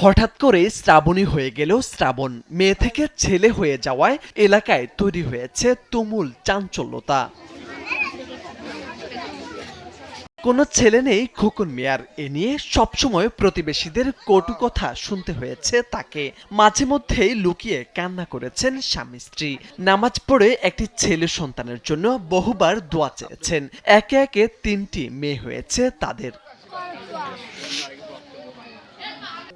হঠাৎ করে শ্রাবণী হয়ে গেল শ্রাবণ। মেয়ে থেকে ছেলে হয়ে যাওয়ায় এলাকায় তৈরি হয়েছে তুমুল চাঞ্চল্যতা। কোনো ছেলে নেই খোকন মিয়ার, এ নিয়ে সবসময় প্রতিবেশীদের কটু কথা শুনতে হয়েছে তাকে। মাঝে মধ্যেই লুকিয়ে কান্না করেছেন স্বামী স্ত্রী। নামাজ পড়ে একটি ছেলে সন্তানের জন্য বহুবার দোয়া চেয়েছেন। একে একে ৩টি মেয়ে হয়েছে তাদের।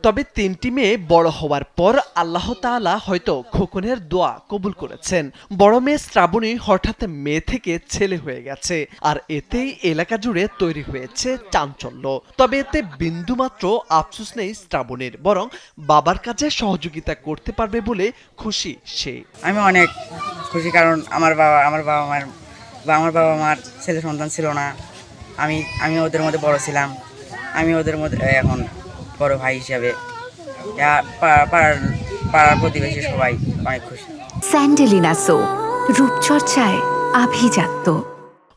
তবে ৩টি মেয়ে বড় হওয়ার পর আল্লাহ তাআলা হয়তো খোকনের দোয়া কবুল করেছেন। বড় মেয়ে শ্রাবণী হঠাৎ মেয়ে থেকে ছেলে হয়ে গেছে, আর এতেই এলাকা জুড়ে তৈরি হয়েছে চাঞ্চল্য। তবে এতে বিন্দুমাত্র আফসোস নেই শ্রাবণীর, বরং বাবার কাছে সহযোগিতা করতে পারবে বলে খুশি সে। আমি অনেক খুশি, কারণ আমার বাবা মার ছেলে সন্তান ছিল না। আমি ওদের মধ্যে বড় ছিলাম। আমি ওদের মধ্যে এখন বড় ভাই হিসাবে পাড়ার প্রতিবেশী সবাই অনেক খুশি। স্যান্ডেলিনা সো, রূপচর্চায় আভিজাত্য।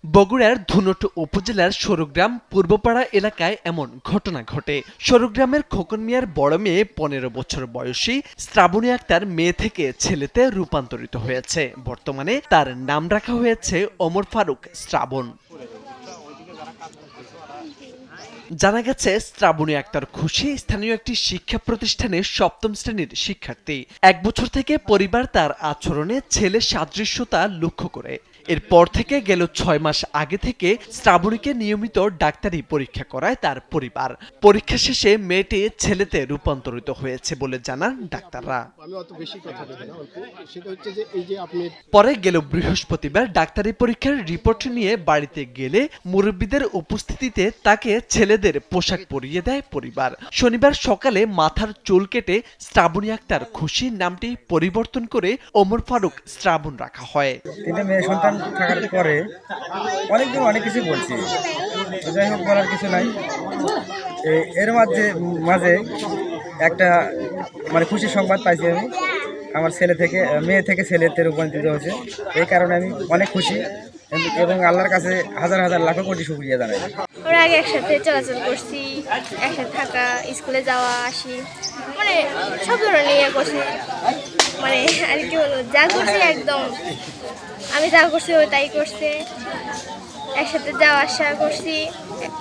বগুড়ার ধুনট উপজেলার সরুগ্রাম পূর্বপাড়া এলাকায় এমন ঘটনা ঘটে। সরুগ্রামের খোকন মিয়ার বড় মেয়ে ১৫ বছর বয়সী শ্রাবণী আক্তার মেয়ে থেকে ছেলেতে রূপান্তরিত হয়েছে। বর্তমানে তার নাম রাখা হয়েছে ওমর ফারুক শ্রাবণ। জানা গেছে শ্রাবণী আক্তার খুশি স্থানীয় একটি শিক্ষা প্রতিষ্ঠানের ৭ম শ্রেণীর শিক্ষার্থী। ১ বছর থেকে পরিবার তার আচরণে ছেলে সাদৃশ্যতা লক্ষ্য করে। এরপর থেকে গেল ৬ মাস আগে থেকে শ্রাবণীকে নিয়মিত ডাক্তারি পরীক্ষা করায় তার পরিবার। পরীক্ষা শেষে মেয়েটি ছেলেতে রূপান্তরিত হয়েছে বলে জানান ডাক্তাররা। পরে গেল বৃহস্পতিবার ডাক্তারি পরীক্ষার রিপোর্ট নিয়ে বাড়িতে গেলে মুরব্বীদের উপস্থিতিতে তাকে ছেলেদের পোশাক পরিয়ে দেয় পরিবার। শনিবার সকালে মাথার চুল কেটে শ্রাবণী আক্তার খুশি নামটি পরিবর্তন করে ওমর ফারুক শ্রাবণ রাখা হয়। তিনটে মেয়ে সন্তান থাকার পরে অনেকদিন অনেক কিছু বলছি, যাই হোক বলার কিছু নাই। এর মাঝে একটা খুশির সংবাদ পাইছি আমি। আমার মেয়ে থেকে ছেলেতে রূপান্তরিত হয়েছে। এই কারণে আমি অনেক খুশি এবং আল্লাহর কাছে হাজার হাজার লাখ কোটি শুকরিয়া জানাই। ওরা আগে একসাথে চলাচল করছি, একসাথে থাকা, স্কুলে যাওয়া আসি, সব ধরনের ইয়ে করছি। আর কি বলবো, যা করছি একদম আমি যা করছি ও তাই করছে। একসাথে যাওয়া আসা করছি,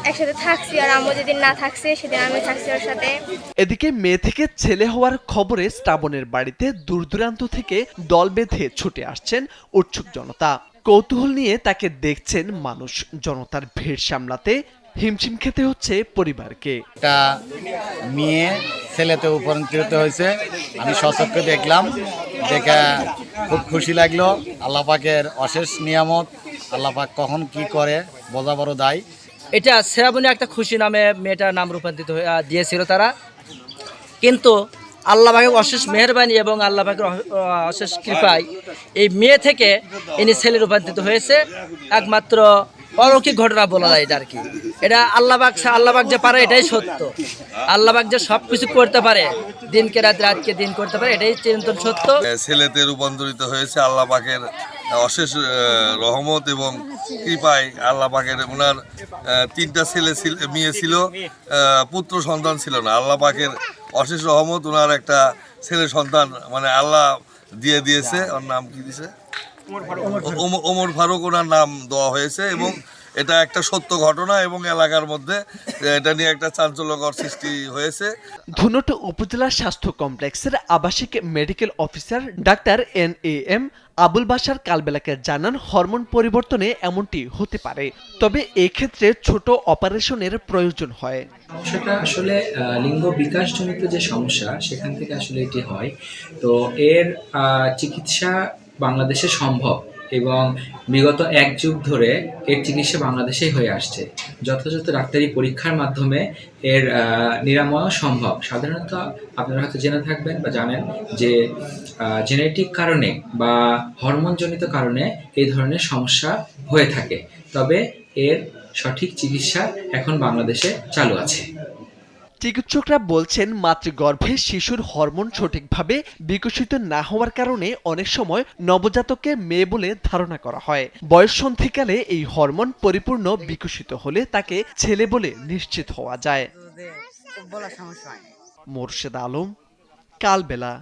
একসাথে থাকছি, আর আম্মু যেদিন না থাকছে সেদিন আমি থাকছি ওর সাথে। এদিকে মেয়ে থেকে ছেলে হওয়ার খবরে শ্রাবণের বাড়িতে দূর দূরান্ত থেকে দল বেঁধে ছুটে আসছেন উৎসুক জনতা। কৌতূহল নিয়ে তাকে দেখছেন মানুষ। জনতার ভিড় সামলাতে হিমশিম খেতে হচ্ছে পরিবারকে। একটা মেয়ে ছেলেতে রূপান্তরিত হয়েছে, আমি সচক্ষে দেখলাম, দেখে খুব খুশি লাগলো। আল্লাহ পাকের অশেষ নিয়ামত, আল্লাহ পাক কখন কি করে বোঝা বড় দায়। এটা শ্রাবণী একটা খুশি নামে মেয়েটার নাম রূপান্তরিত দিয়েছিল তারা, কিন্তু আল্লাহ পাকের অশেষ মেহেরবানি এবং আল্লাহ পাকের অশেষ কৃপায় এই মেয়ে থেকে ইনি ছেলে রূপান্তরিত হয়েছে। একমাত্র অলৌকিক ঘটনা বলা যায় এটা আর কি। এটা আল্লাহ পাক যে পারে এটাই সত্য। আল্লাহ পাক যে সব কিছু করতে পারে, দিনকে রাত, রাতকে দিন করতে পারে, এটাই চিরন্তন সত্য। ছেলেতে রূপান্তরিত হয়েছে আল্লাহ পাকের অশেষ রহমত এবং কৃপায়। আল্লাহ পাকের ওনার 3টা মেয়ে ছিল, পুত্র সন্তান ছিল না। আল্লাহ পাকের অশেষ রহমত, ওনার একটা ছেলে সন্তান আল্লাহ দিয়েছে। ওর নাম কি দিয়েছে? ওমর ফারুক ওনার নাম দেওয়া হয়েছে। এবং এটা একটা সত্য ঘটনা এবং এলাকার মধ্যে এটা নিয়ে একটা চাঞ্চল্যকর সৃষ্টি হয়েছে। ধুনট উপজেলা স্বাস্থ্য কমপ্লেক্সের আবাসিক medical officer doctor NAM Abul Bashar কালবেলাকে জানান, হরমোন পরিবর্তনে এমনটি হতে পারে, তবে এক্ষেত্রে ছোট অপারেশনের প্রয়োজন হয়। সেটা আসলে লিঙ্গ বিকাশজনিত যে সমস্যা সেখান থেকে আসলে এটি হয়। তো এর চিকিৎসা বাংলাদেশে সম্ভব এবং বিগত 1 যুগ ধরে এর চিকিৎসা বাংলাদেশেই হয়ে আসছে। যথাযথ ডাক্তারি পরীক্ষার মাধ্যমে এর নিরাময় সম্ভব। সাধারণত আপনারা হয়তো জেনে থাকবেন বা জানেন যে জেনেটিক কারণে বা হরমোনজনিত কারণে এই ধরনের সমস্যা হয়ে থাকে, তবে এর সঠিক চিকিৎসা এখন বাংলাদেশে চালু আছে। চিকিৎসকরা বলছেন, মাতৃগর্ভে শিশুর হরমোন সঠিকভাবে বিকশিত না হওয়ার কারণে অনেক সময় নবজাতককে মেয়ে বলে ধারণা করা হয়। বয়ঃসন্ধিকালে এই হরমোন পরিপূর্ণ বিকশিত হলে তাকে ছেলে বলে নিশ্চিত হওয়া যায়। মোর্শেদ আলম, কালবেলা।